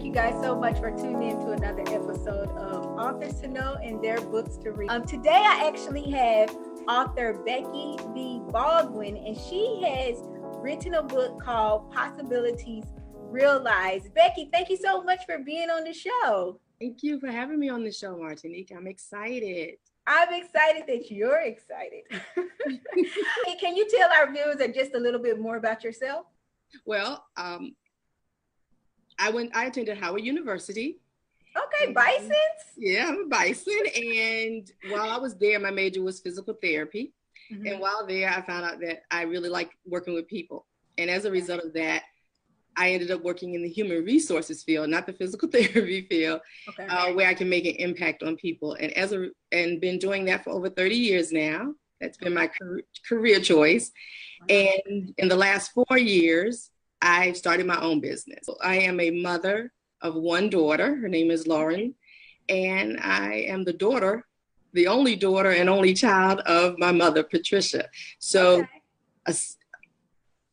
Thank you guys so much for tuning in to another episode of Authors to Know and Their Books to Read. Today I actually have author Becky Baldwin, and she has written a book called Possibilities Realized. Becky, thank you so much for being on the show. Thank you for having me on the show, Martinique. I'm excited. I'm excited that you're excited. Hey, can you tell our viewers just a little bit more about yourself? Well, I attended Howard University. Okay, Bisons? Yeah, I'm a Bison. And while I was there, my major was physical therapy. Mm-hmm. And while there, I found out that I really like working with people. And as a result of that, I ended up working in the human resources field, not the physical therapy field, where I can make an impact on people. And been doing that for over 30 years now. That's been my career choice. And in the last 4 years, I've started my own business. I am a mother of one daughter. Her name is Lauren. And I am the only daughter and only child of my mother, Patricia. So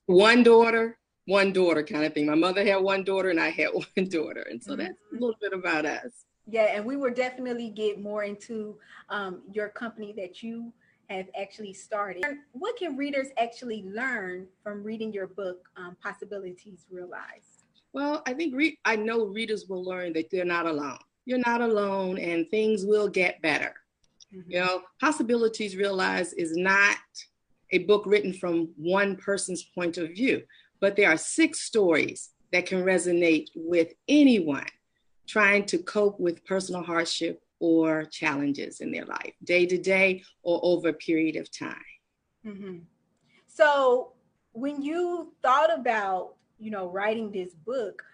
one daughter kind of thing. My mother had one daughter and I had one daughter. And so that's a little bit about us. Yeah, and we will definitely get more into your company that you have actually started. What can readers actually learn from reading your book, Possibilities Realized? Well, I think I know readers will learn that they're not alone. You're not alone and things will get better. Mm-hmm. You know, Possibilities Realized is not a book written from one person's point of view, but there are 6 stories that can resonate with anyone trying to cope with personal hardship or challenges in their life, day to day or over a period of time. Mm-hmm. So when you thought about, writing this book,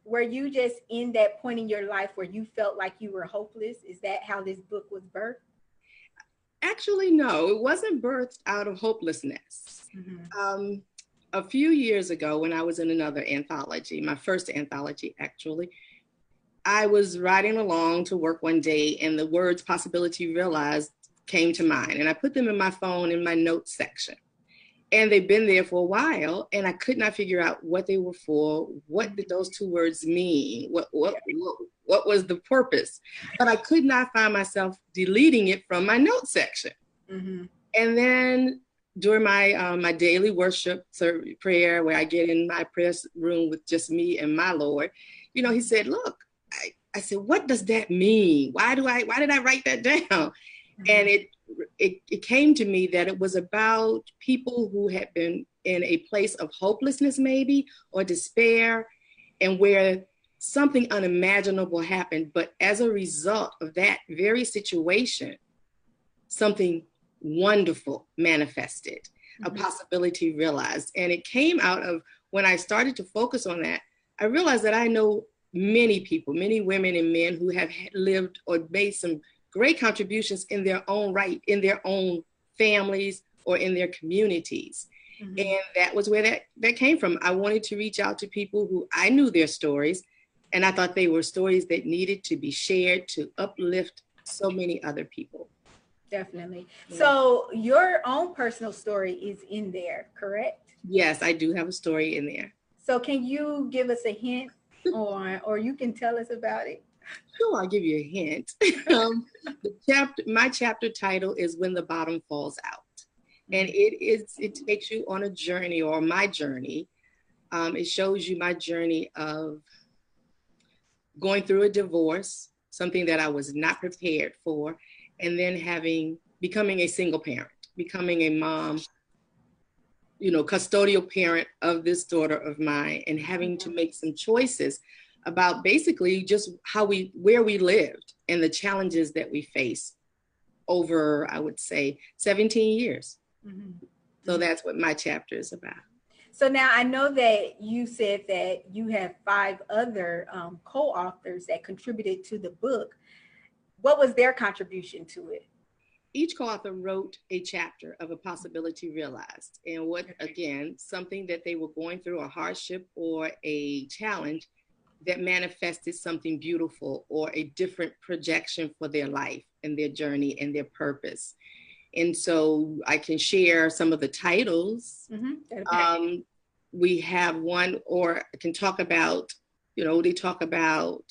were you just in that point in your life where you felt like you were hopeless? Is that how this book was birthed? Actually, no, it wasn't birthed out of hopelessness. Mm-hmm. A few years ago, when I was in another anthology, my first anthology, actually, I was riding along to work one day and the words Possibility Realized came to mind. And I put them in my phone in my notes section. And they've been there for a while. And I could not figure out what they were for. What did those 2 words mean? What was the purpose? But I could not find myself deleting it from my notes section. Mm-hmm. And then during my daily worship prayer, where I get in my prayer room with just me and my Lord, he said, look, I said, what does that mean? Why did I write that down? Mm-hmm. And it came to me that it was about people who had been in a place of hopelessness, maybe, or despair, and where something unimaginable happened. But as a result of that very situation, something wonderful manifested, mm-hmm. a possibility realized. And it came out of when I started to focus on that, I realized that I know many people, many women and men who have lived or made some great contributions in their own right, in their own families or in their communities. Mm-hmm. And that was where that came from. I wanted to reach out to people who I knew their stories, and I thought they were stories that needed to be shared to uplift so many other people. Definitely. Yeah. So your own personal story is in there, correct? Yes, I do have a story in there. So can you give us a hint or you can tell us about it? Sure, I'll give you a hint. My chapter title is When the Bottom Falls Out. And it takes you on a journey, or my journey. It shows you my journey of going through a divorce, something that I was not prepared for, and then becoming a single parent, becoming a mom, custodial parent of this daughter of mine, and having to make some choices about basically just where we lived and the challenges that we faced over, I would say, 17 years. Mm-hmm. So that's what my chapter is about. So now I know that you said that you have 5 other co-authors that contributed to the book. What was their contribution to it? Each co-author wrote a chapter of a possibility realized. And something that they were going through, a hardship or a challenge that manifested something beautiful or a different projection for their life and their journey and their purpose. And so I can share some of the titles. Mm-hmm. We have one, or I can talk about they talk about,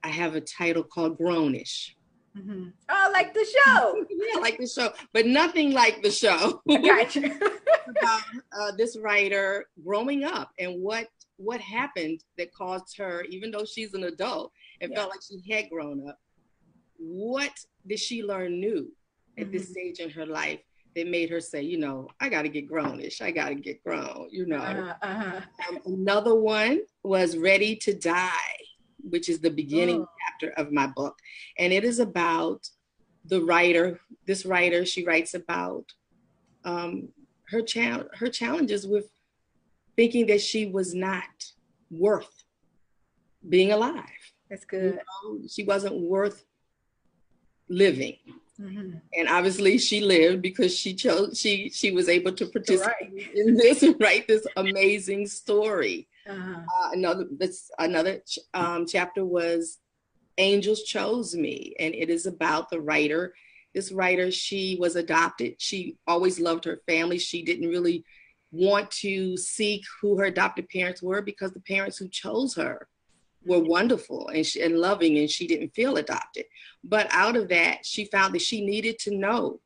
I have a title called Grownish. Mm-hmm. Oh, like the show. Yeah, like the show, but nothing like the show. I got you. About this writer growing up and what happened that caused her, even though she's an adult and felt like she had grown up, what did she learn new at this stage in her life that made her say, I got to get grownish. I got to get grown, Another one was Ready to Die, which is the beginning chapter of my book. And it is about this writer, she writes about her challenges with thinking that she was not worth being alive. That's good. She wasn't worth living. And obviously she lived because she was able to participate in this and write this amazing story. Another chapter was Angels Chose Me, and it is about the writer. This writer, she was adopted. She always loved her family. She didn't really want to seek who her adopted parents were because the parents who chose her were wonderful and loving, and she didn't feel adopted. But out of that, she found that she needed to know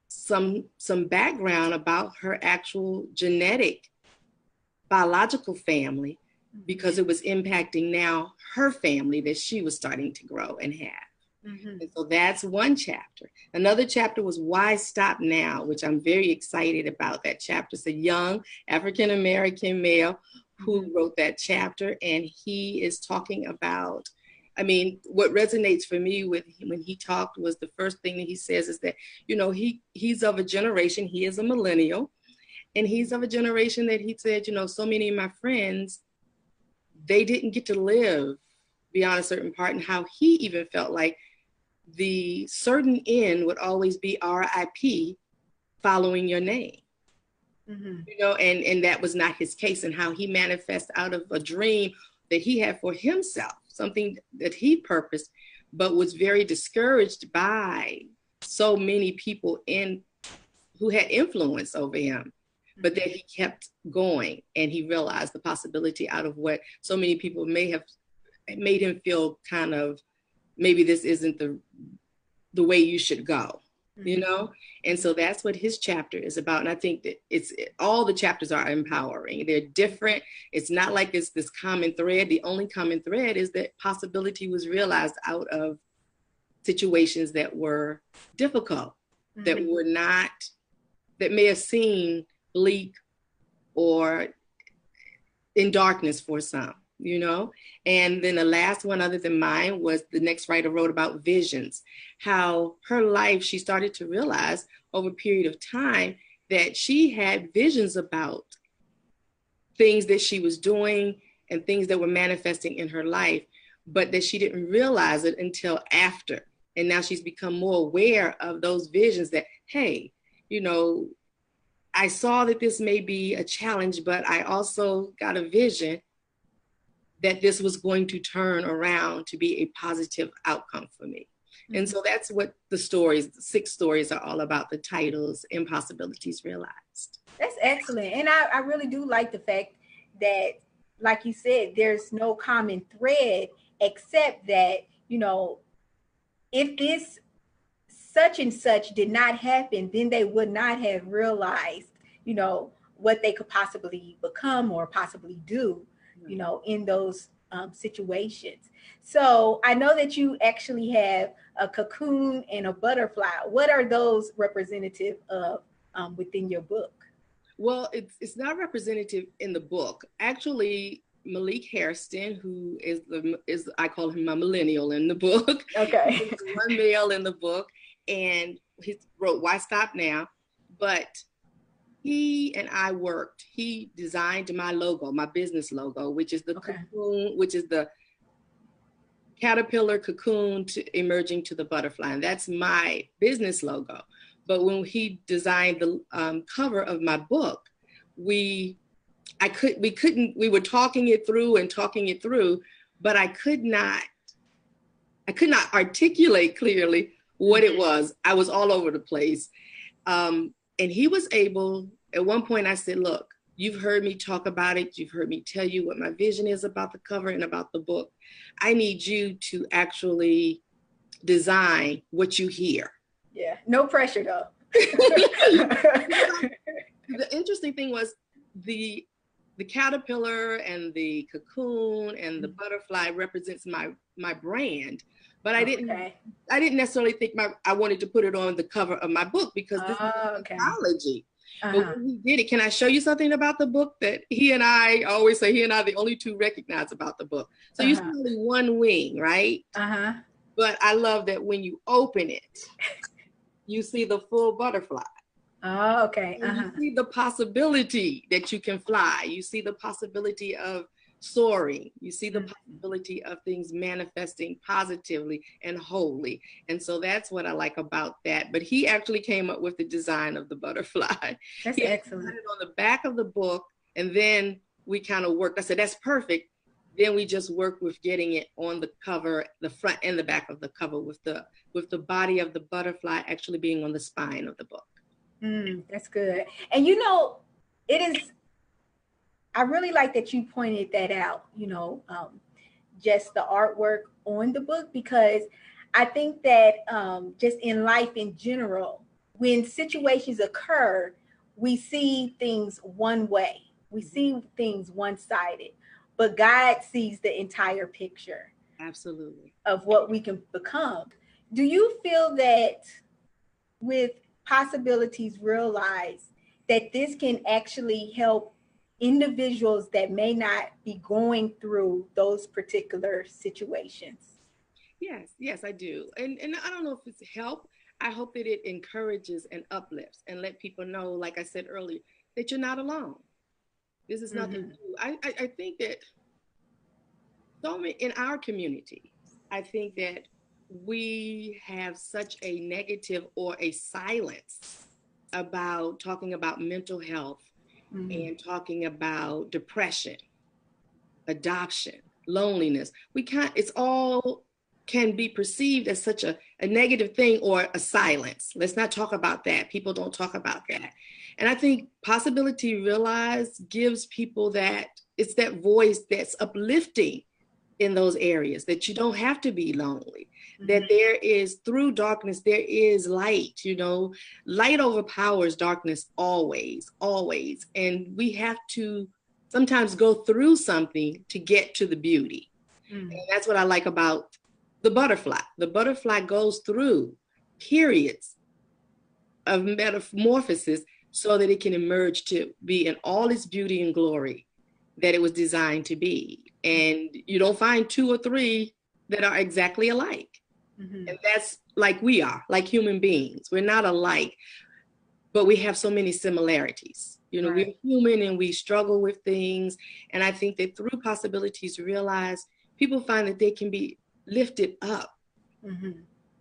some background about her actual genetic biological family, because it was impacting now her family that she was starting to grow and have. And so that's one chapter. Another chapter was Why Stop Now, which I'm very excited about. That chapter. It's a young African-American male who wrote that chapter, and he is talking about, what resonates for me with when he talked was the first thing that he says is that, he's of a generation, he is a millennial, and he's of a generation that he said, so many of my friends, they didn't get to live beyond a certain part, and how he even felt like the certain end would always be RIP following your name. And that was not his case, and how he manifests out of a dream that he had for himself, something that he purposed, but was very discouraged by so many people who had influence over him, but that he kept going, and he realized the possibility out of what so many people may have made him feel kind of, maybe this isn't the way you should go, And so that's what his chapter is about. And I think that all the chapters are empowering. They're different. It's not like it's this common thread. The only common thread is that possibility was realized out of situations that were difficult, that may have seemed bleak or in darkness for some. And then the last one other than mine was the next writer wrote about visions, how her life, she started to realize over a period of time that she had visions about things that she was doing and things that were manifesting in her life, but that she didn't realize it until after. And now she's become more aware of those visions that, hey, I saw that this may be a challenge, but I also got a vision that this was going to turn around to be a positive outcome for me. And so that's what the 6 stories are all about, the titles, Impossibilities Realized. That's excellent. And I really do like the fact that, like you said, there's no common thread except that, if this such and such did not happen, then they would not have realized, what they could possibly become or possibly do, in those situations. So I know that you actually have a cocoon and a butterfly. What are those representative of within your book? Well, it's not representative in the book. Actually, Malik Hairston, who is I call him my millennial in the book. Okay. One male in the book, and he wrote Why Stop Now, but he and I worked. He designed my logo, my business logo, which is the cocoon, which is the caterpillar cocoon to emerging to the butterfly. And that's my business logo. But when he designed the cover of my book, we were talking it through, but I could not articulate clearly what it was. I was all over the place. And he was able, at one point I said, look, You've heard me talk about it. You've heard me tell you what my vision is about the cover and about the book. I need you to actually design what you hear. Yeah, no pressure though. The interesting thing was the caterpillar and the cocoon and the butterfly represents my brand, but I didn't necessarily think I wanted to put it on the cover of my book because this is technology. But when he did it, can I show you something about the book that he and I always say he and I are the only two recognize about the book? So you see only one wing, right? But I love that when you open it, you see the full butterfly. Oh, okay. You see the possibility that you can fly. You see the possibility of soaring. You see the possibility of things manifesting positively and wholly. And so that's what I like about that. But he actually came up with the design of the butterfly. That's excellent. Put it on the back of the book, and then we kind of worked. I said, that's perfect. Then we just worked with getting it on the cover, the front and the back of the cover, with the body of the butterfly actually being on the spine of the book. That's good. And you know, I really like that you pointed that out, you know, just the artwork on the book, because I think that just in life in general, when situations occur, we see things one way. We see things one-sided, but God sees the entire picture. Absolutely. Of what we can become. Do you feel that with Possibilities Realized that this can actually help individuals that may not be going through those particular situations? Yes, I do. And I don't know if it's help. I hope that it encourages and uplifts and let people know, like I said earlier, that you're not alone. This is nothing new. I think that so many in our community, I think that we have such a negative or a silence about talking about mental health and talking about depression, adoption, loneliness. It's all can be perceived as such a negative thing or a silence. Let's not talk about that. People don't talk about that. And I think Possibility Realized gives people it's that voice that's uplifting in those areas, that you don't have to be lonely, that there is, through darkness, there is light, you know, light overpowers darkness always. And we have to sometimes go through something to get to the beauty. And that's what I like about the butterfly. The butterfly goes through periods of metamorphosis so that it can emerge to be in all its beauty and glory that it was designed to be. And you don't find two or three that are exactly alike. And that's like we are, like human beings. We're not alike, but we have so many similarities. You know, we're human and we struggle with things. And I think that through Possibilities Realized, people find that they can be lifted up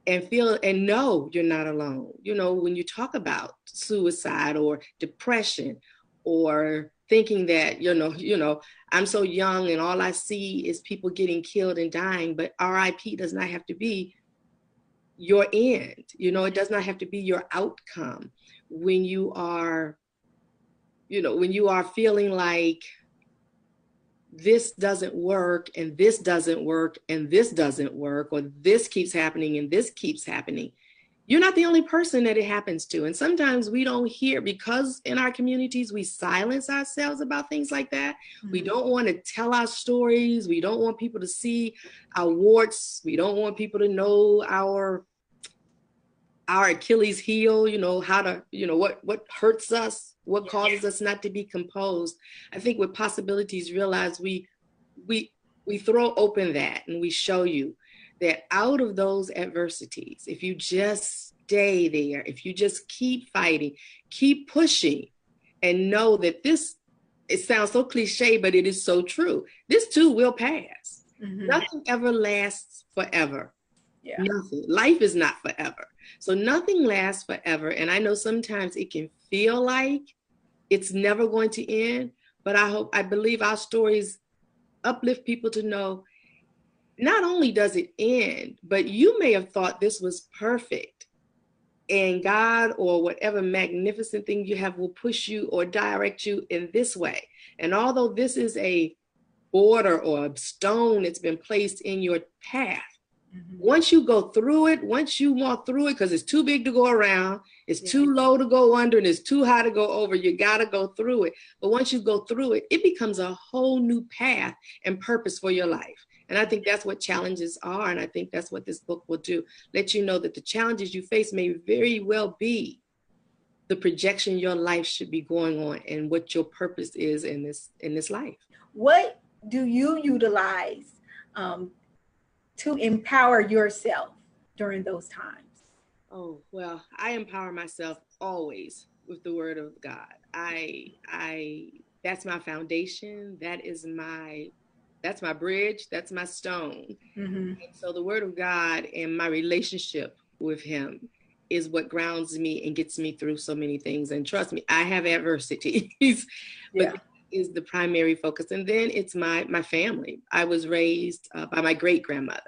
and feel and know you're not alone. You know, when you talk about suicide or depression or thinking that, you know, I'm so young and all I see is people getting killed and dying, but RIP does not have to be your end. You know, it does not have to be your outcome. When you are, you know, when you are feeling like this doesn't work and this doesn't work and this doesn't work, or this keeps happening and this keeps happening, you're not the only person that it happens to. And sometimes we don't hear, because in our communities, we silence ourselves about things like that. We don't want to tell our stories. We don't want people to see our warts. We don't want people to know our Achilles heel, you know, how to, you know, what hurts us, what causes us not to be composed. I think with Possibilities Realized, we throw open that and we show you that out of those adversities, if you just stay there, if you just keep fighting, keep pushing, and know that it sounds so cliche, but it is so true. This too will pass. Nothing ever lasts forever. Nothing. Life is not forever. So nothing lasts forever. And I know sometimes it can feel like it's never going to end, but I believe our stories uplift people to know not only does it end, but you may have thought this was perfect and God or whatever magnificent thing you have will push you or direct you in this way. And although this is a border or a stone that's been placed in your path, once you go through it, once you walk through it, because it's too big to go around, it's too low to go under, and it's too high to go over, you got to go through it. But once you go through it, it becomes a whole new path and purpose for your life. And I think that's what challenges are. And I think that's what this book will do. Let you know that the challenges you face may very well be the projection your life should be going on and what your purpose is in this life. What do you utilize to empower yourself during those times? Oh, well, I empower myself always with the word of God. That's my foundation. That's my bridge. That's my stone. And so the word of God and my relationship with him is what grounds me and gets me through so many things. And trust me, I have adversities, but that is the primary focus. And then it's my family. I was raised by my great grandmother.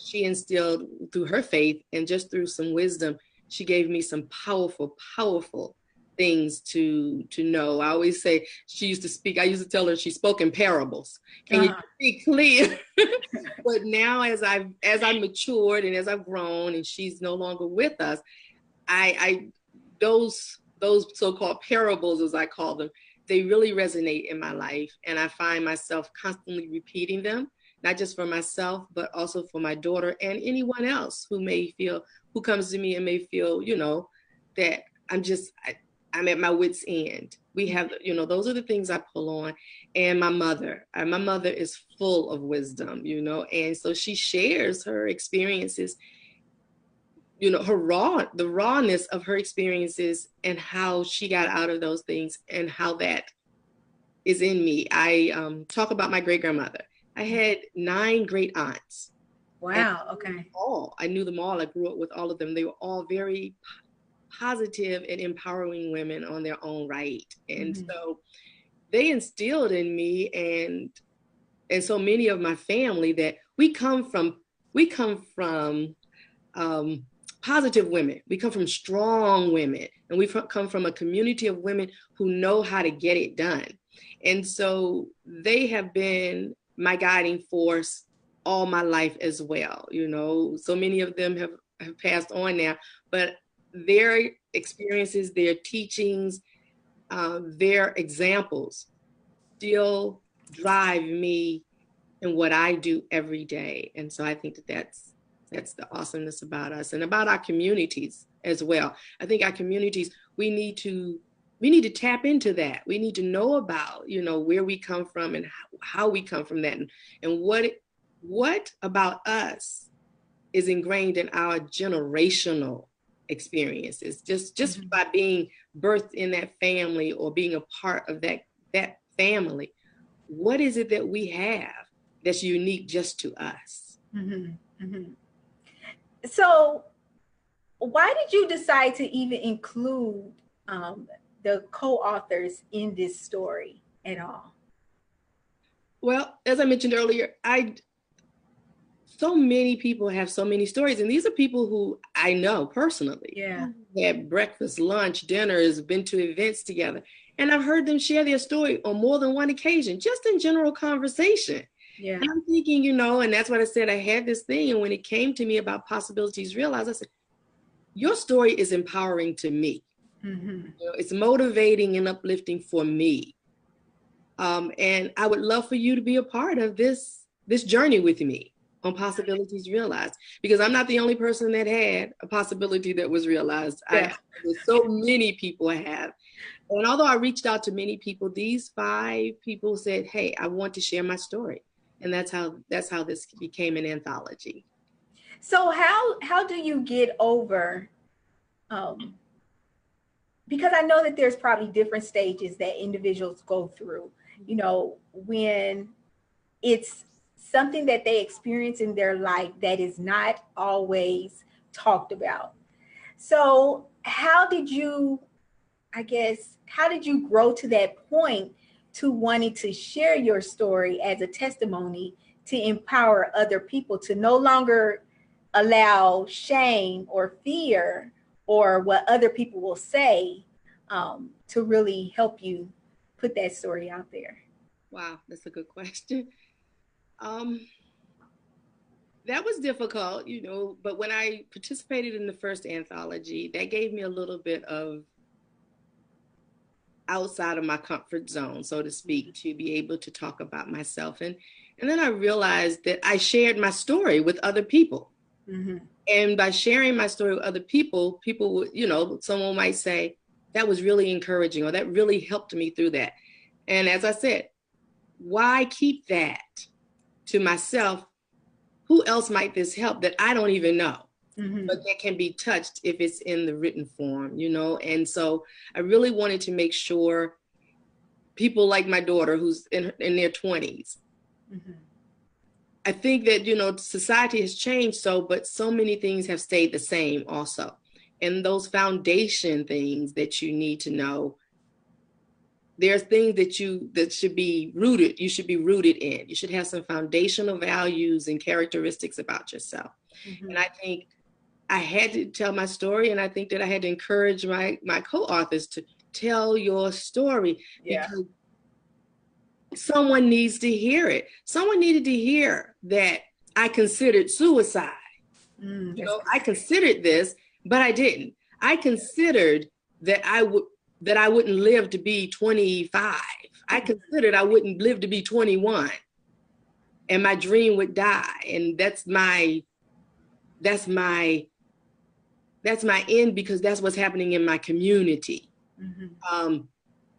She instilled through her faith and just through some wisdom, she gave me some powerful, powerful things to know. I always say she used to speak. I used to tell her she spoke in parables. Can you speak clear? But now as I've matured and as I've grown and she's no longer with us, I those so-called parables, as I call them, they really resonate in my life. And I find myself constantly repeating them, not just for myself, but also for my daughter and anyone else who comes to me and may feel, that I'm at my wit's end. We have, those are the things I pull on. And my mother is full of wisdom, and so she shares her experiences, the rawness of her experiences and how she got out of those things and how that is in me. I talk about my great grandmother. I had 9 great aunts. Wow. Okay. I knew them all. I grew up with all of them. They were all very positive and empowering women on their own right. And so they instilled in me and so many of my family that we come from positive women. We come from strong women, and we come from a community of women who know how to get it done. And so they have been my guiding force all my life as well. So many of them have passed on now, but their experiences, their teachings, their examples still drive me in what I do every day. And so I think that's the awesomeness about us and about our communities as well. I think our communities, we need to tap into that. We need to know about, where we come from and how we come from that, and what about us is ingrained in our generational experiences, just by being birthed in that family or being a part of that family. What is it that we have that's unique just to us? So why did you decide to even include the co-authors in this story at all? Well, as I mentioned earlier, so many people have so many stories, and these are people who I know personally. Yeah. Had breakfast, lunch, dinners, been to events together, and I've heard them share their story on more than one occasion, just in general conversation. Yeah. And I'm thinking, and that's what I said. I had this thing, and when it came to me about possibilities realized, I said, your story is empowering to me. It's motivating and uplifting for me. And I would love for you to be a part of this journey with me on possibilities realized, because I'm not the only person that had a possibility that was realized. Yeah. So many people have. And although I reached out to many people, these 5 people said, hey, I want to share my story. And that's how this became an anthology. So how do you get over, because I know that there's probably different stages that individuals go through, when it's something that they experience in their life that is not always talked about. So how did you grow to that point to wanting to share your story as a testimony to empower other people to no longer allow shame or fear or what other people will say to really help you put that story out there? Wow, that's a good question. That was difficult, but when I participated in the first anthology, that gave me a little bit of outside of my comfort zone, so to speak, to be able to talk about myself. And then I realized that I shared my story with other people. Mm-hmm. And by sharing my story with other people would, someone might say, that was really encouraging, or that really helped me through that. And as I said, why keep that to myself? Who else might this help that I don't even know? Mm-hmm. But that can be touched if it's in the written form, And so I really wanted to make sure people like my daughter, who's in their 20s, mm-hmm. I think that, society has changed but so many things have stayed the same also. And those foundation things that you need to know, there's things that should be rooted. You should be rooted in. You should have some foundational values and characteristics about yourself. Mm-hmm. And I think I had to tell my story, and I think that I had to encourage my co-authors to tell your story, because someone needs to hear it. Someone needed to hear that I considered suicide. I considered this, but I didn't. I considered that I wouldn't live to be 25. I considered I wouldn't live to be 21, and my dream would die. And that's my end, because that's what's happening in my community. Mm-hmm.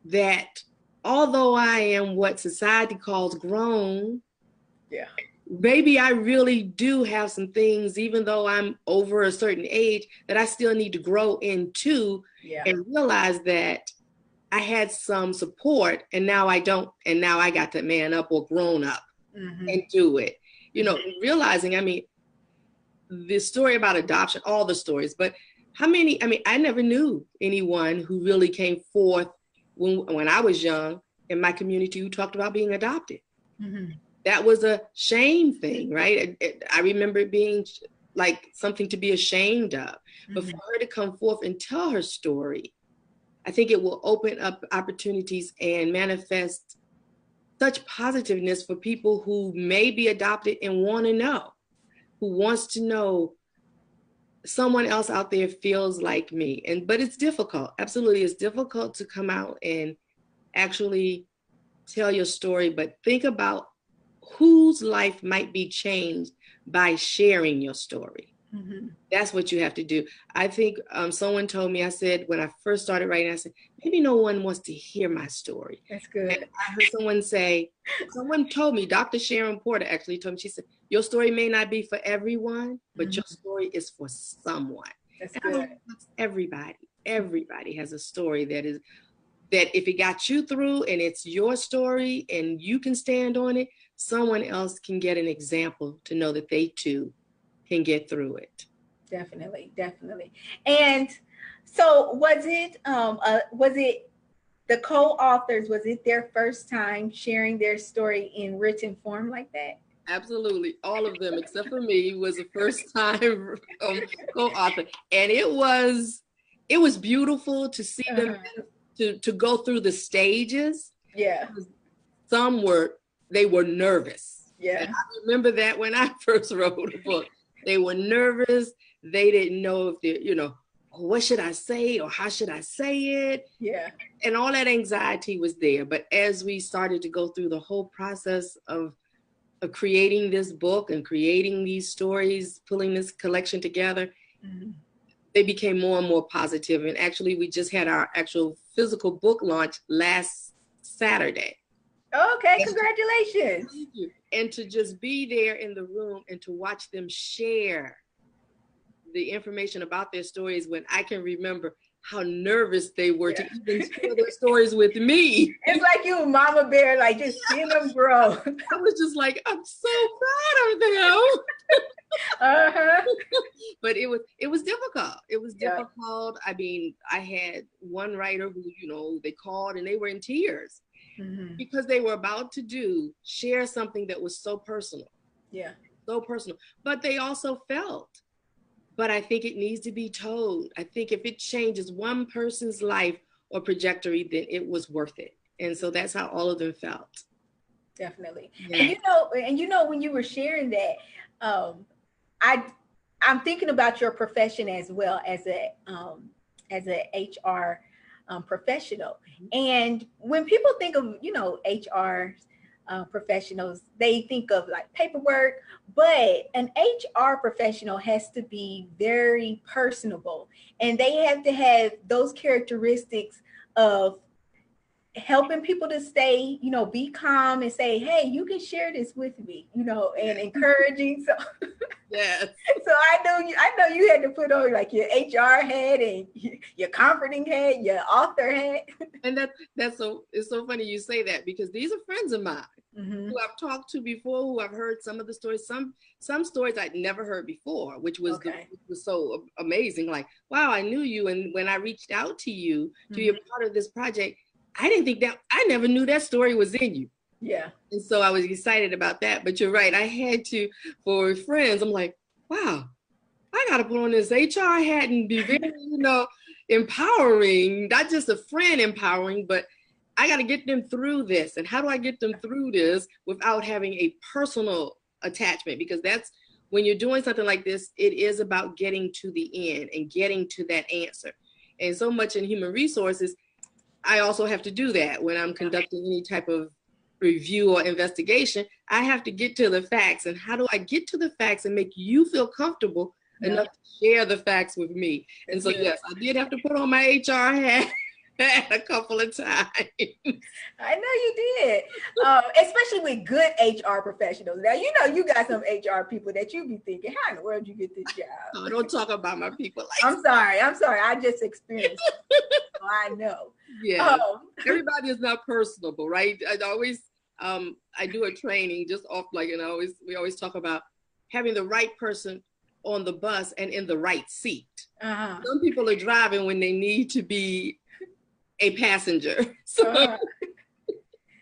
That although I am what society calls grown, maybe I really do have some things, even though I'm over a certain age, that I still need to grow into, and realize that I had some support, and now I don't, and now I got to man up or grown up, mm-hmm. and do it. Realizing, the story about adoption, all the stories, but I never knew anyone who really came forth when I was young in my community who talked about being adopted. Mm-hmm. That was a shame thing, right? I remember it being like something to be ashamed of. Mm-hmm. But for her to come forth and tell her story, I think it will open up opportunities and manifest such positiveness for people who may be adopted and want to know, who wants to know someone else out there feels like me. But it's difficult. Absolutely. It's difficult to come out and actually tell your story, but think about whose life might be changed by sharing your story. Mm-hmm. That's what you have to do. I think someone told me, I said, when I first started writing, I said, maybe no one wants to hear my story. That's good. And I heard someone told me, Dr. Sharon Porter actually told me, she said, your story may not be for everyone, but mm-hmm. your story is for someone. That's good. Everybody has a story that if it got you through and it's your story and you can stand on it, someone else can get an example to know that they too can get through it. Definitely. And so was it the co-authors, was it their first time sharing their story in written form like that? Absolutely. All of them, except for me, was the first time co-author. And it was beautiful to see them to go through the stages. Yeah. They were nervous. Yeah. And I remember that when I first wrote a book. They were nervous. They didn't know if what should I say or how should I say it? Yeah. And all that anxiety was there. But as we started to go through the whole process of creating this book and creating these stories, pulling this collection together, mm-hmm. they became more and more positive. And actually, we just had our actual physical book launch last Saturday. Okay, congratulations. Thank you. And to just be there in the room and to watch them share the information about their stories, when I can remember how nervous they were to even share their stories with me. It's like you, Mama Bear, like just seeing them grow. I was just like, I'm so proud of them. Uh-huh. But it was difficult. It was difficult. I mean, I had one writer who, they called and they were in tears. Mm-hmm. Because they were about to share something that was so personal. Yeah. So personal. But they also felt but I think it needs to be told. I think if it changes one person's life or trajectory, then it was worth it. And so that's how all of them felt. Definitely. Yeah. And when you were sharing that, I'm thinking about your profession as well as a HR professional. And when people think of HR professionals, they think of like paperwork, but an HR professional has to be very personable, and they have to have those characteristics of helping people to stay, be calm and say, hey, you can share this with me, and encouraging. So Yes. so I know you had to put on like your HR hat and your comforting hat, your author hat. And it's so funny you say that, because these are friends of mine who I've talked to before, who I've heard some of the stories, some stories I'd never heard before, which was was so amazing. Like, wow, I knew you, and when I reached out to you to be a part of this project, I didn't think that, I never knew that story was in you. Yeah. And so I was excited about that. But you're right, I had to, for friends, I'm like, wow, I got to put on this HR hat and be very, empowering, not just a friend empowering, but I got to get them through this. And how do I get them through this without having a personal attachment? Because that's, when you're doing something like this, it is about getting to the end and getting to that answer. And so much in human resources, I also have to do that when I'm conducting any type of review or investigation. I have to get to the facts. And how do I get to the facts and make you feel comfortable enough to share the facts with me? And so, yes, I did have to put on my HR hat a couple of times. I know you did, especially with good HR professionals. Now, you got some HR people that you be thinking, how in the world you get this job? Oh, don't talk about my people like I'm sorry. I just experienced it. So I know. Yeah. Everybody is not personable, right? I always, I do a training just off, like, and we always talk about having the right person on the bus and in the right seat. Some people are driving when they need to be a passenger. So.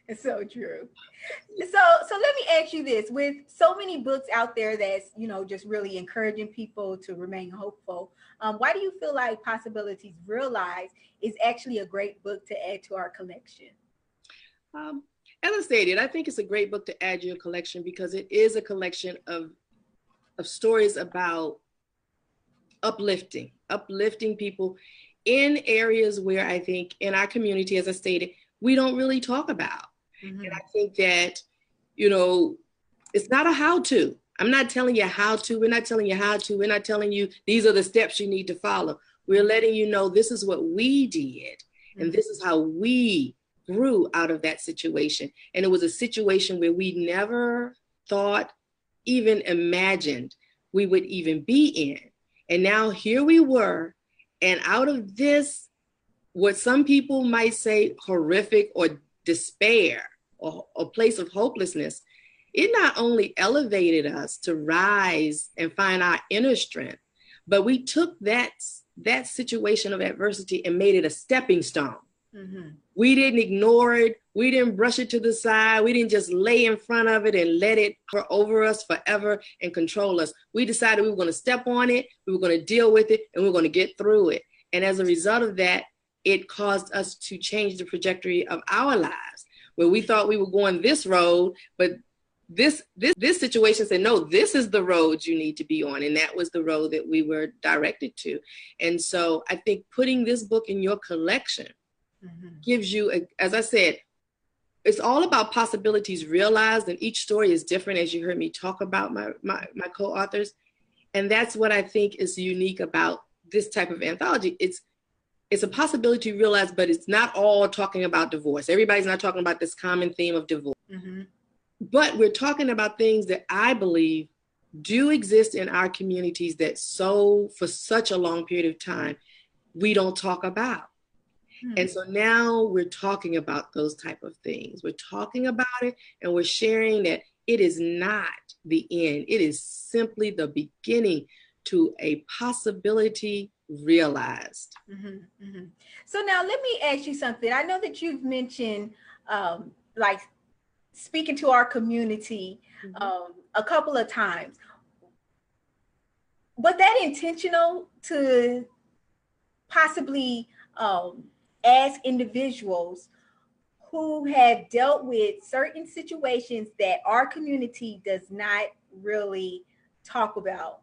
It's so true. So let me ask you this: with so many books out there that's just really encouraging people to remain hopeful, why do you feel like Possibilities Realized is actually a great book to add to our collection? As I stated, I think it's a great book to add to your collection because it is a collection of stories about uplifting people in areas where I think in our community, as I stated, we don't really talk about. And I think that, it's not a how-to. I'm not telling you how to. We're not telling you how to. We're not telling you these are the steps you need to follow. We're letting you know this is what we did. And this is how we grew out of that situation. And it was a situation where we never thought, even imagined we would even be in. And now here we were. And out of this, what some people might say horrific or despair or a place of hopelessness, it not only elevated us to rise and find our inner strength, but we took that situation of adversity and made it a stepping stone. We didn't ignore it. We didn't brush it to the side. We didn't just lay in front of it and let it pour over us forever and control us. We decided we were going to step on it. We were going to deal with it, and we were going to get through it. And as a result of that, it caused us to change the trajectory of our lives, where we thought we were going this road, but this situation said, no, this is the road you need to be on. And that was the road that we were directed to. And so I think putting this book in your collection gives you, as I said, it's all about possibilities realized, and each story is different, as you heard me talk about my co-authors. And that's what I think is unique about this type of anthology. It's a possibility realized, but it's not all talking about divorce. Everybody's not talking about this common theme of divorce. But we're talking about things that I believe do exist in our communities that for such a long period of time, we don't talk about. And so now we're talking about those type of things. We're talking about it, and we're sharing that it is not the end. It is simply the beginning to a possibility realized. So now let me ask you something. I know that you've mentioned like speaking to our community a couple of times. was that intentional to possibly ask individuals who have dealt with certain situations that our community does not really talk about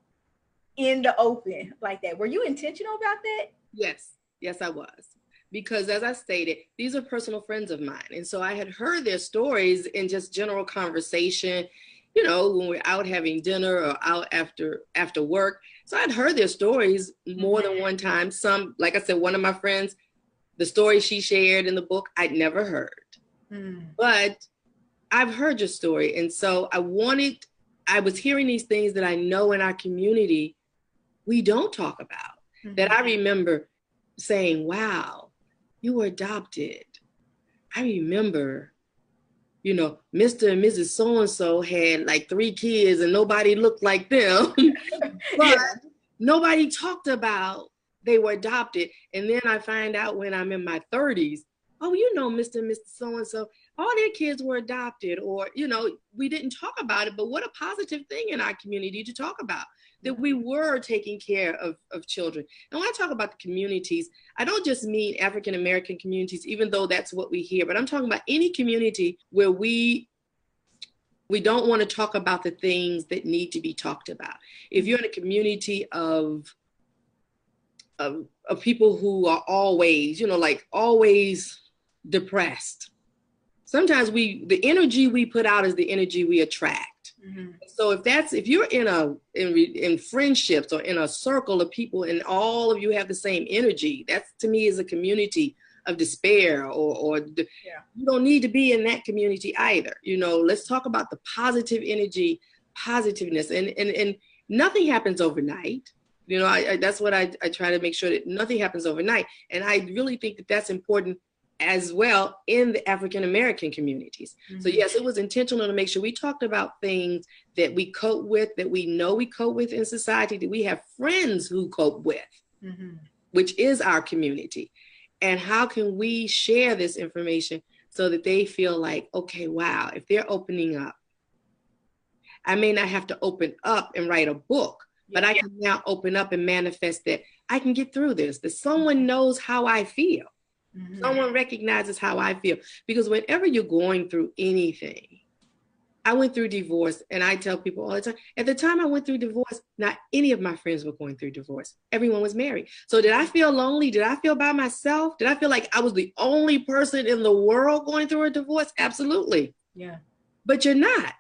in the open like that? Were you intentional about that? Yes, I was. Because as I stated, these are personal friends of mine. And so I had heard their stories in just general conversation, when we're out having dinner or out after work. So I'd heard their stories more than one time. Some, like I said, one of my friends, the story she shared in the book, I'd never heard. But I've heard your story. And so I was hearing these things that I know in our community we don't talk about, that I remember saying, wow, you were adopted. I remember, Mr. and Mrs. So-and-so had like 3 kids and nobody looked like them. But nobody talked about they were adopted. And then I find out when I'm in my 30s, oh, Mr. and Mrs. So-and-so, all their kids were adopted, or, we didn't talk about it, but what a positive thing in our community to talk about, that we were taking care of children. And when I talk about the communities, I don't just mean African-American communities, even though that's what we hear, but I'm talking about any community where we don't want to talk about the things that need to be talked about. If you're in a community of people who are always, always depressed, sometimes the energy we put out is the energy we attract. So if you're in friendships or in a circle of people and all of you have the same energy, that to me is a community of despair, or you don't need to be in that community either. Let's talk about the positive energy, positiveness, and nothing happens overnight. That's what I try to make sure, that nothing happens overnight. And I really think that that's important as well in the African-American communities. So yes, it was intentional to make sure we talked about things that we cope with, that we know we cope with in society, that we have friends who cope with, which is our community. And how can we share this information so that they feel like, okay, wow, if they're opening up, I may not have to open up and write a book, but I can now open up and manifest that I can get through this, that someone knows how I feel. Someone recognizes how I feel. Because whenever you're going through anything, I went through divorce, and I tell people all the time, at the time I went through divorce, not any of my friends were going through divorce. Everyone was married. So did I feel lonely? Did I feel by myself? Did I feel like I was the only person in the world going through a divorce? Absolutely. Yeah. But you're not.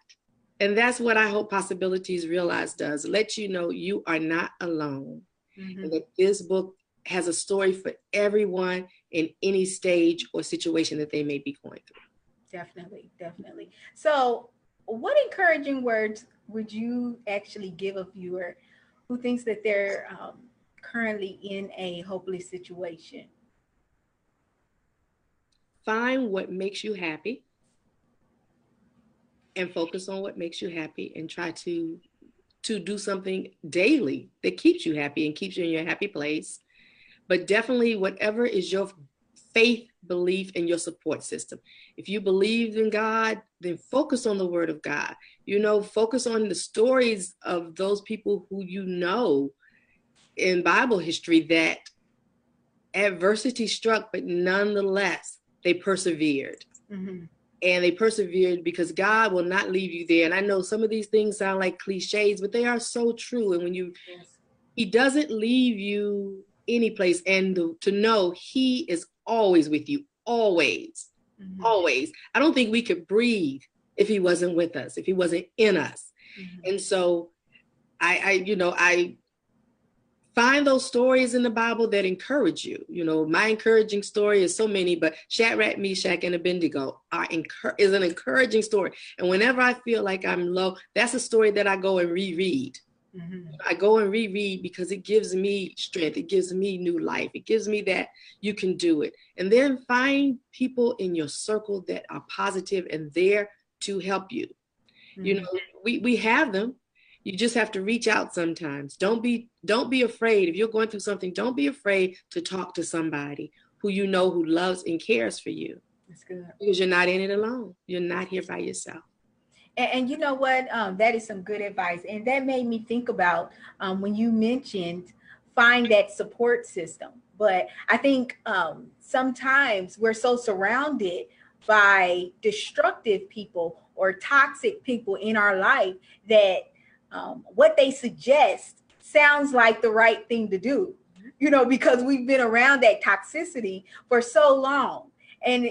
And that's what I hope Possibilities Realized does. Let you know you are not alone. And that this book has a story for everyone in any stage or situation that they may be going through. Definitely. So what encouraging words would you actually give a viewer who thinks that they're currently in a hopeless situation? Find what makes you happy and focus on what makes you happy, and try to do something daily that keeps you happy and keeps you in your happy place. But definitely whatever is your faith, belief, and your support system. If you believe in God, then focus on the word of God. Focus on the stories of those people who in Bible history that adversity struck, but nonetheless, they persevered. And they persevered because God will not leave you there. And I know some of these things sound like cliches, but they are so true. And when He doesn't leave you any place, and to know He is always with you, always, always. I don't think we could breathe if He wasn't with us, if He wasn't in us. And so I find those stories in the Bible that encourage you. My encouraging story is so many, but Shadrach, Meshach, and Abednego is an encouraging story. And whenever I feel like I'm low, that's a story that I go and reread. I go and reread because it gives me strength. It gives me new life. It gives me that you can do it. And then find people in your circle that are positive and there to help you. We have them. You just have to reach out sometimes. Don't be afraid. If you're going through something, don't be afraid to talk to somebody who who loves and cares for you. That's good. Because you're not in it alone. You're not here by yourself. And you know what? That is some good advice. And that made me think about when you mentioned find that support system. But I think sometimes we're so surrounded by destructive people or toxic people in our life that what they suggest sounds like the right thing to do, because we've been around that toxicity for so long. And,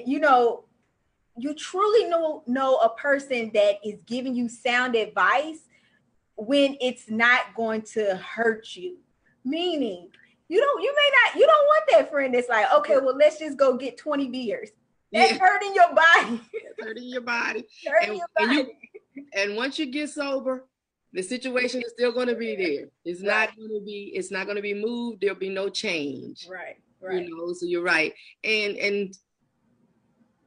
you truly know a person that is giving you sound advice when it's not going to hurt you. Meaning, you don't want that friend that's like, okay, well, let's just go get 20 beers. That's hurting your body. Hurting your body. Hurting your body. And once you get sober, the situation is still going to be there. It's not going to be moved. There'll be no change. Right. So you're right. And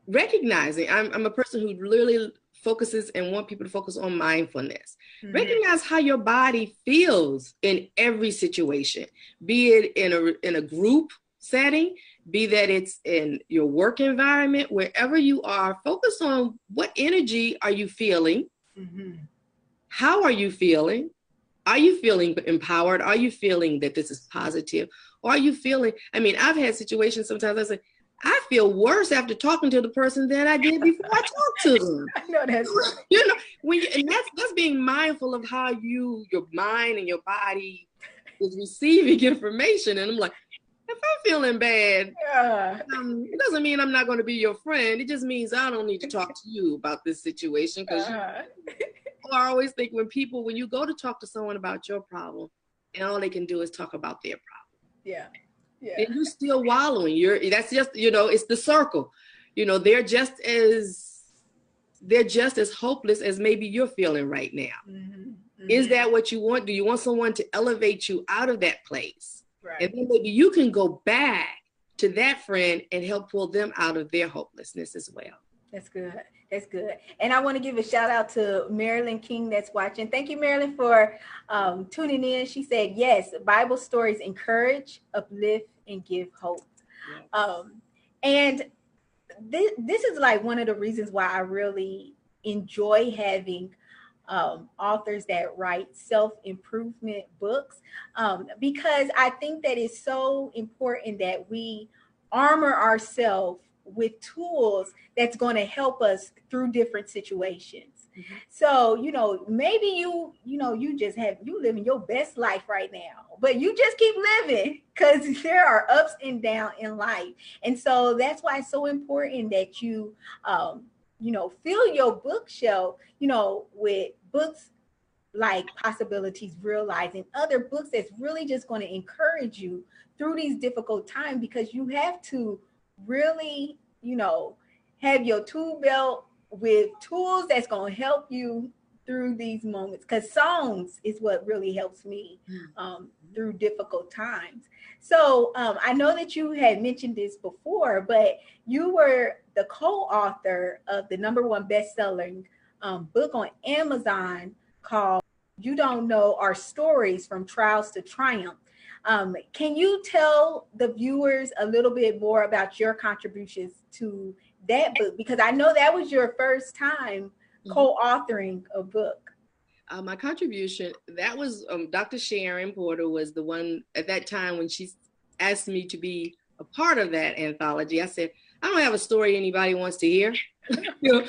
recognizing, I'm a person who really focuses and want people to focus on mindfulness. Mm-hmm. Recognize how your body feels in every situation, be it in a group setting, be that it's in your work environment, wherever you are. Focus on what energy are you feeling. Mm-hmm. How are you feeling? Are you feeling empowered? Are you feeling that this is positive? Or are you feeling, I've had situations sometimes I say, I feel worse after talking to the person than I did before I talked to them. I know that's right. And that's being mindful of how your mind and your body is receiving information. And I'm like, if I'm feeling bad, it doesn't mean I'm not going to be your friend. It just means I don't need to talk to you about this situation. Because I always think when you go to talk to someone about your problem, and all they can do is talk about their problem. Yeah. And you're still wallowing. That's just, it's the circle. They're just as hopeless as maybe you're feeling right now. Mm-hmm. Mm-hmm. Is that what you want? Do you want someone to elevate you out of that place? Right. And then maybe you can go back to that friend and help pull them out of their hopelessness as well. That's good. That's good. And I want to give a shout out to Marilyn King that's watching. Thank you, Marilyn, for tuning in. She said, yes, Bible stories encourage, uplift, and give hope. Yes. And this is like one of the reasons why I really enjoy having authors that write self-improvement books, because I think that it's so important that we armor ourselves with tools that's going to help us through different situations. Mm-hmm. So, maybe you living your best life right now, but you just keep living because there are ups and downs in life. And so that's why it's so important that you, fill your bookshelf, with books like Possibilities Realized and other books that's really just going to encourage you through these difficult times, because you have to really, have your tool belt with tools that's going to help you through these moments, because songs is what really helps me through difficult times. So I know that you had mentioned this before, but you were the co-author of the #1 best-selling book on Amazon called You Don't Know Our Stories from Trials to Triumph. Can you tell the viewers a little bit more about your contributions to that book? Because I know that was your first time co-authoring a book. My contribution, that was Dr. Sharon Porter was the one at that time when she asked me to be a part of that anthology. I said, I don't have a story anybody wants to hear. Nobody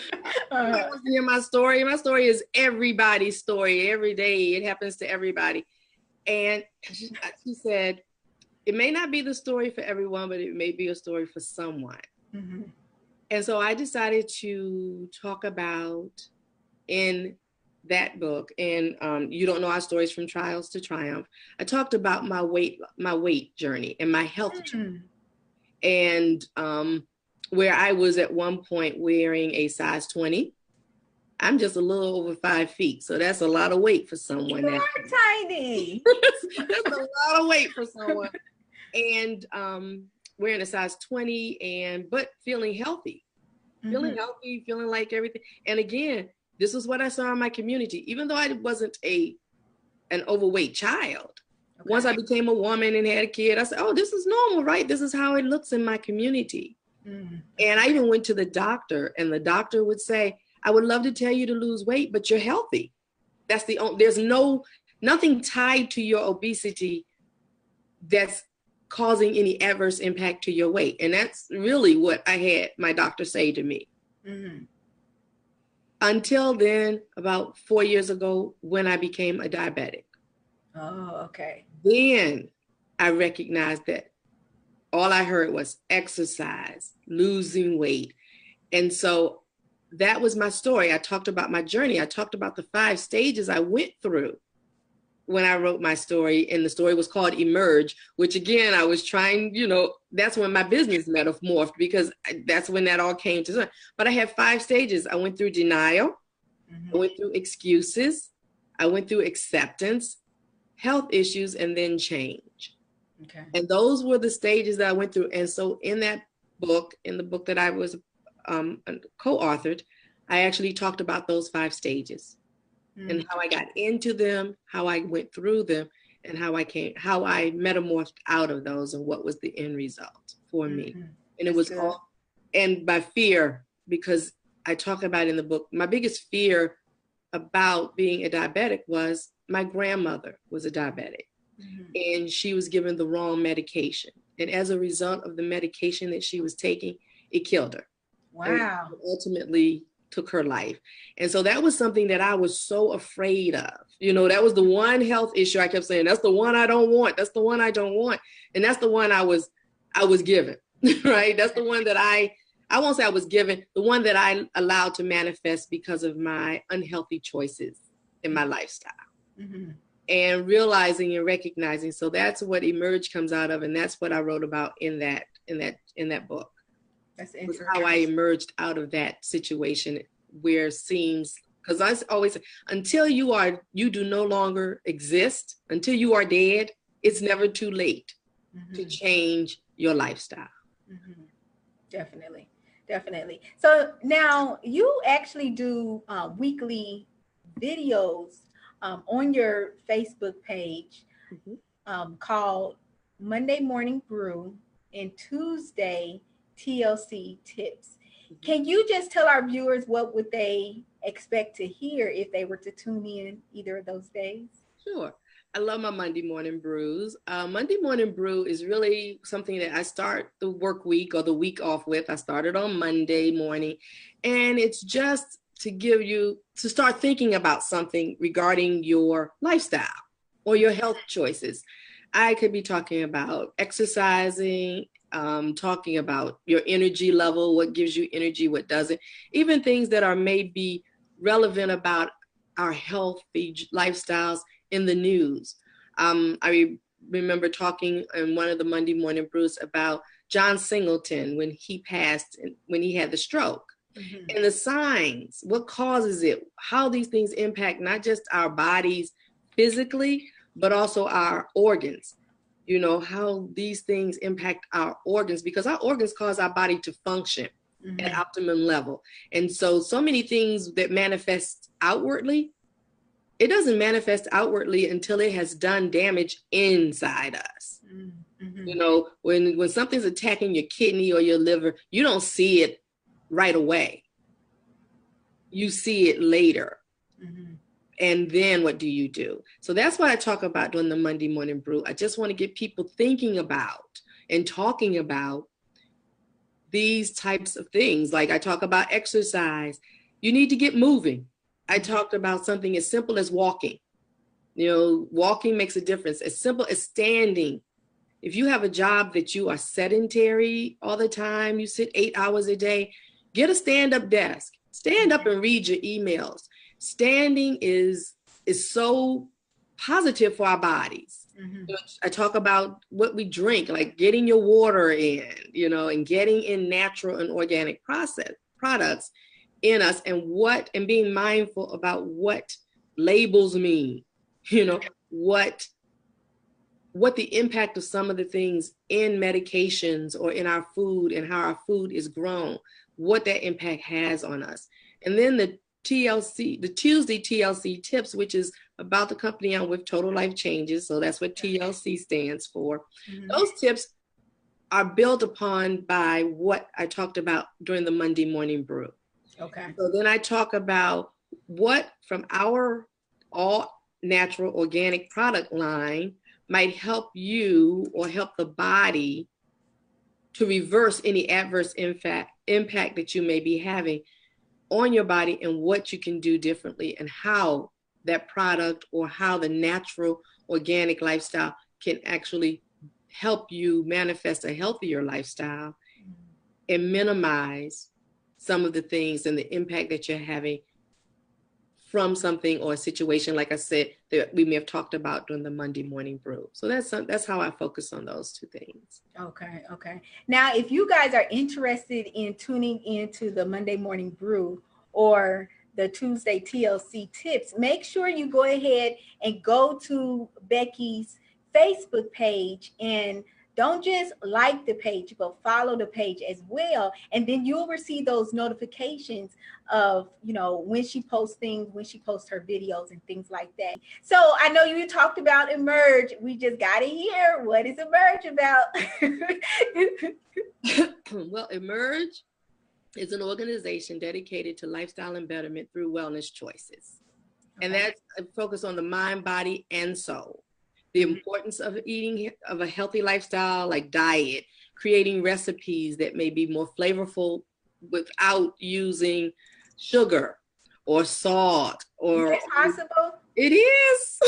wants to hear my story. My story is everybody's story. Every day it happens to everybody. And she said, it may not be the story for everyone, but it may be a story for someone. Mm-hmm. And so I decided to talk about in that book, and You Don't Know Our Stories from Trials to Triumph. I talked about my weight journey and my health journey, and where I was at one point wearing a size 20. I'm just a little over 5 feet, so that's a lot of weight for someone. You are tiny. That's a lot of weight for someone. And wearing a size 20, but feeling healthy, feeling like everything. And again, this is what I saw in my community. Even though I wasn't an overweight child, once I became a woman and had a kid, I said, oh, this is normal, right? This is how it looks in my community. Mm-hmm. And I even went to the doctor, and the doctor would say, I would love to tell you to lose weight, but you're healthy. That's the only, there's nothing tied to your obesity that's causing any adverse impact to your weight. And that's really what I had my doctor say to me. Mm-hmm. Until then, about 4 years ago, when I became a diabetic. Oh, okay. Then I recognized that all I heard was exercise, losing weight. And so that was my story. I talked about my journey. I talked about the 5 stages I went through when I wrote my story, and the story was called Emerge, which again, I was trying, that's when my business metamorphed, because that's when that all came to. But I had 5 stages. I went through denial. Mm-hmm. I went through excuses. I went through acceptance, health issues, and then change. Okay. And those were the stages that I went through. And so in that book, in the book that I was co-authored, I actually talked about those 5 stages. And how I got into them, how I went through them, and how I metamorphed out of those, and what was the end result for me. And it was all, and my fear, because I talk about in the book, my biggest fear about being a diabetic was my grandmother was a diabetic, and she was given the wrong medication. And as a result of the medication that she was taking, it killed her. Wow. And ultimately took her life. And so that was something that I was so afraid of. That was the one health issue I kept saying, that's the one I don't want. That's the one I don't want. And that's the one I was given, right? That's the one that I won't say I was given, the one that I allowed to manifest because of my unhealthy choices in my lifestyle. Mm-hmm. And realizing and recognizing. So that's what Emerge comes out of. And that's what I wrote about in that book. That's interesting. How I emerged out of that situation where it seems, because I always say, until you do no longer exist, until you are dead, it's never too late to change your lifestyle. Mm-hmm. Definitely. So now you actually do weekly videos on your Facebook page called Monday Morning Brew and Tuesday TLC Tips. Can you just tell our viewers what would they expect to hear if they were to tune in either of those days? Sure. I love my Monday Morning Brews. Monday Morning Brew is really something that I start the work week or the week off with. I started on Monday morning, and it's just to start thinking about something regarding your lifestyle or your health choices. I could be talking about exercising, talking about your energy level, what gives you energy, what doesn't, even things that are maybe relevant about our healthy lifestyles in the news. I remember talking in one of the Monday Morning Brews about John Singleton when he passed, when he had the stroke, and the signs, what causes it, how these things impact not just our bodies physically, but also our organs. How these things impact our organs, because our organs cause our body to function at optimum level. And so many things that manifest outwardly, it doesn't manifest outwardly until it has done damage inside us. When something's attacking your kidney or your liver, you don't see it right away. You see it later. And then what do you do? So that's what I talk about during the Monday Morning Brew. I just want to get people thinking about and talking about these types of things. Like I talk about exercise. You need to get moving. I talked about something as simple as walking. Walking makes a difference. As simple as standing. If you have a job that you are sedentary all the time, you sit 8 hours a day, get a stand-up desk. Stand up and read your emails. Standing is so positive for our bodies. I talk about what we drink, like getting your water in, and getting in natural and organic products in us, and being mindful about what labels mean, what the impact of some of the things in medications or in our food and how our food is grown, what that impact has on us. And then the Tuesday TLC Tips, which is about the company I'm with, Total Life Changes. So that's what TLC stands for. Those tips are built upon by what I talked about during the Monday Morning Brew. Okay. So then I talk about what from our all natural organic product line might help you or help the body to reverse any adverse impact that you may be having on your body, and what you can do differently, and how that product or how the natural organic lifestyle can actually help you manifest a healthier lifestyle and minimize some of the things and the impact that you're having from something or a situation, like I said, that we may have talked about during the Monday morning brew. So that's how I focus on those two things. Okay. Okay. Now, if you guys are interested in tuning into the Monday morning brew or the Tuesday TLC tips, make sure you go ahead and go to Becky's Facebook page, and don't just like the page, but follow the page as well. And then you'll receive those notifications of, when she posts things, when she posts her videos and things like that. So I know you talked about Emerge. We just got to hear, what is Emerge about? Well, Emerge is an organization dedicated to lifestyle and betterment through wellness choices. And that's focused on the mind, body, and soul. The importance of eating of a healthy lifestyle, like diet, creating recipes that may be more flavorful without using sugar or salt. Or it's possible. It is.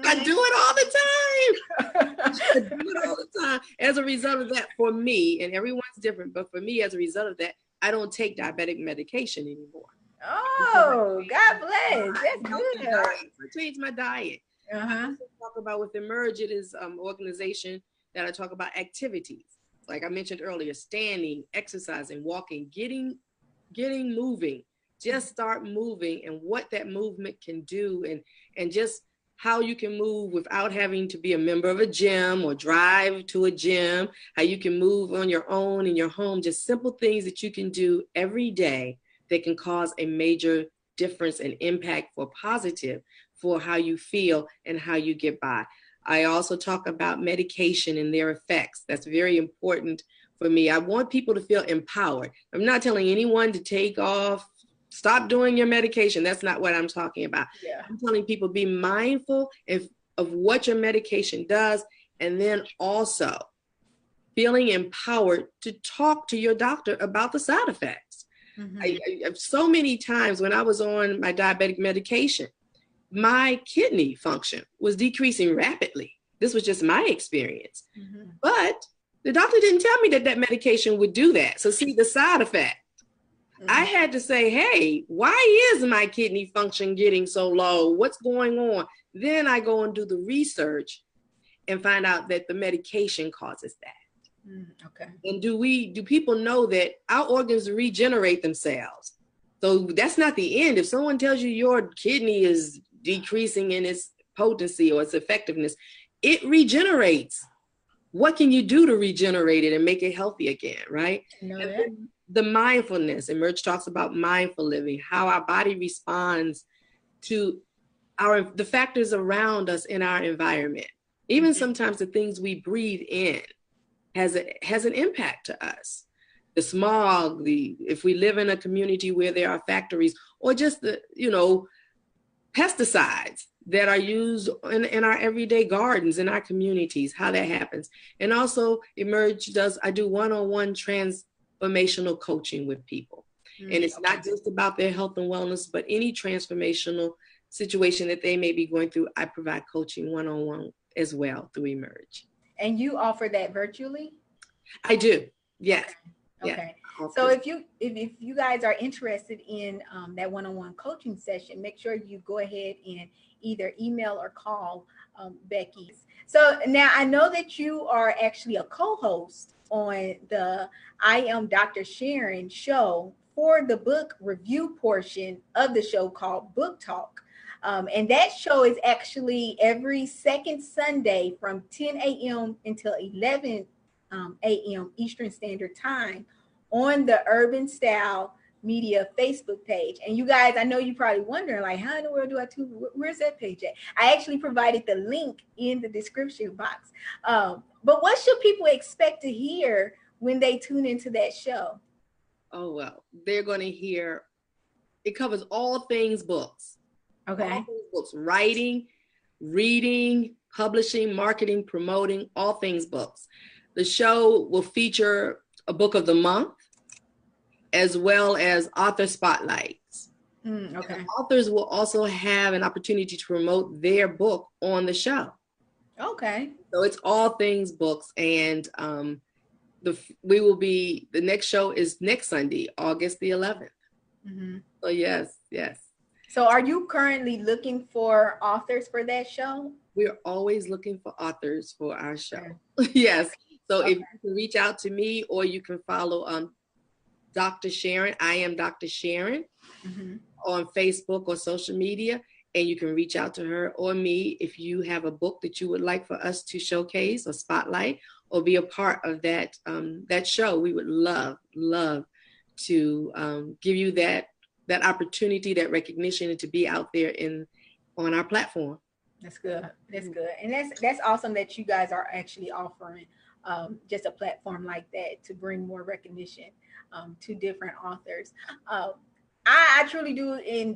I do it all the time. I do it all the time. As a result of that, for me, and everyone's different, but for me, as a result of that, I don't take diabetic medication anymore. Oh, God bless. That's good. I changed my diet. I talk about with Emerge, it is an organization that I talk about activities. Like I mentioned earlier, standing, exercising, walking, getting moving. Just start moving, and what that movement can do, and just how you can move without having to be a member of a gym or drive to a gym, how you can move on your own in your home, just simple things that you can do every day that can cause a major difference and impact for positive for how you feel and how you get by. I also talk about medication and their effects. That's very important for me. I want people to feel empowered. I'm not telling anyone to stop doing your medication. That's not what I'm talking about. Yeah. I'm telling people, be mindful of what your medication does, and then also feeling empowered to talk to your doctor about the side effects. I so many times when I was on my diabetic medication, my kidney function was decreasing rapidly. This was just my experience. But the doctor didn't tell me that medication would do that. So see the side effect. I had to say, hey, why is my kidney function getting so low? What's going on? Then I go and do the research and find out that the medication causes that. Okay. And do people know that our organs regenerate themselves? So that's not the end. If someone tells you your kidney is decreasing in its potency or its effectiveness, it regenerates. What can you do to regenerate it and make it healthy again, right? The mindfulness, Emerge talks about mindful living, how our body responds to the factors around us in our environment. Even sometimes the things we breathe in has an impact to us. The smog, if we live in a community where there are factories, or just the pesticides that are used in our everyday gardens, in our communities, how that happens. And also Emerge I do one-on-one transformational coaching with people. And it's not just about their health and wellness, but any transformational situation that they may be going through, I provide coaching one-on-one as well through Emerge. And you offer that virtually? I do, yes. Okay. So if you guys are interested in that one-on-one coaching session, make sure you go ahead and either email or call Becky. So now I know that you are actually a co-host on the I Am Dr. Sharon show for the book review portion of the show called Book Talk. And that show is actually every second Sunday from 10 a.m. until 11 a.m. Eastern Standard Time on the Urban Style Media Facebook page. And you guys, I know you're probably wondering, like, how in the world do I tune? Where's that page at? I actually provided the link in the description box. But what should people expect to hear when they tune into that show? Oh, well, they're going to hear It covers all things books. Okay. All things books, writing, reading, publishing, marketing, promoting, all things books. The show will feature a book of the month, as well as author spotlights. Okay. And authors will also have an opportunity to promote their book on the show. Okay. So it's all things books, and the next show is next Sunday, August the 11th. Mm-hmm. So yes. So are you currently looking for authors for that show? We're always looking for authors for our show. Okay. Yes. So if you can reach out to me, or you can follow Dr. Sharon. I am Dr. Sharon on Facebook or social media, and you can reach out to her or me if you have a book that you would like for us to showcase or spotlight or be a part of that show. We would love to give you that opportunity, that recognition, and to be out there on our platform. That's good. That's good. And that's awesome that you guys are actually offering just a platform like that to bring more recognition to different authors. I truly do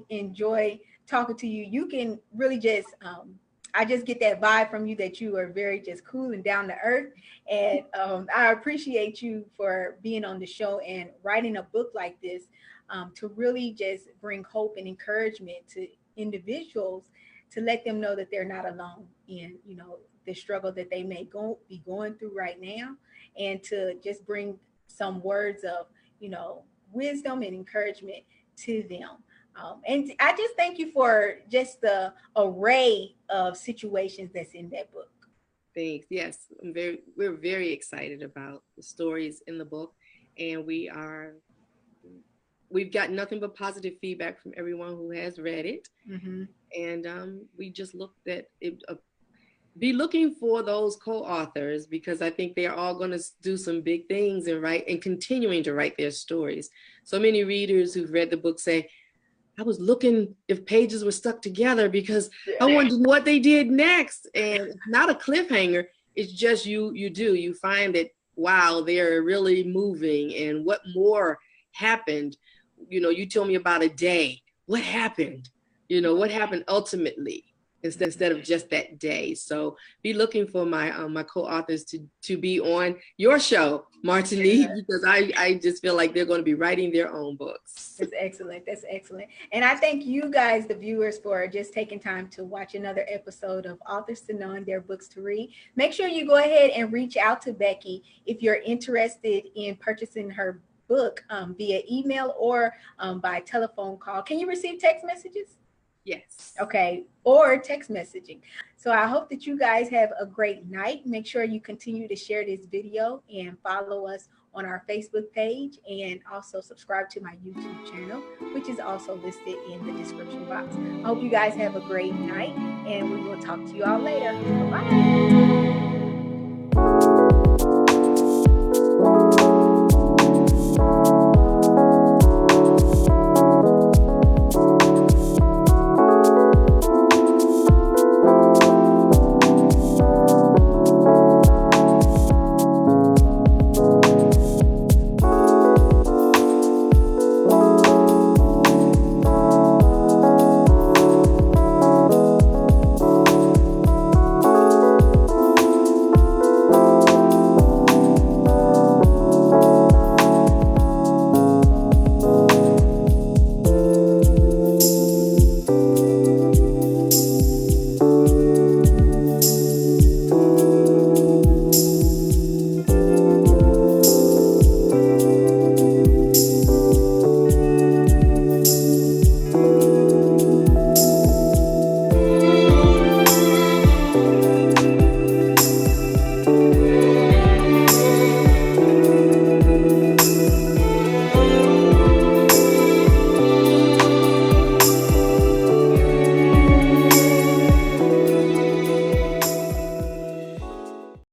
enjoy talking to you. You can really just, I just get that vibe from you that you are very just cool and down to earth. And I appreciate you for being on the show and writing a book like this to really just bring hope and encouragement to individuals, to let them know that they're not alone in, the struggle that they may be going through right now, and to just bring some words of, wisdom and encouragement to them. And I just thank you for just the array of situations that's in that book. Thanks. Yes, we're very excited about the stories in the book, and we've got nothing but positive feedback from everyone who has read it. And we just looked at it, be looking for those co-authors, because I think they are all going to do some big things and continuing to write their stories. So many readers who've read the book say, I was looking if pages were stuck together because I wanted to know what they did next. And it's not a cliffhanger. It's just you find that, wow, they're really moving. And what more happened? You told me about a day. What happened? What happened ultimately instead of just that day. So be looking for my co-authors to be on your show, Martinique, because I just feel like they're going to be writing their own books. That's excellent. That's excellent. And I thank you guys, the viewers, for just taking time to watch another episode of Authors to Know and Their Books to Read. Make sure you go ahead and reach out to Becky if you're interested in purchasing her book via email or by telephone call. Can you receive text messages? Yes. Okay. Or text messaging. So I hope that you guys have a great night. Make sure you continue to share this video and follow us on our Facebook page, and also subscribe to my YouTube channel, which is also listed in the description box. I hope you guys have a great night, and we will talk to you all later. Bye-bye.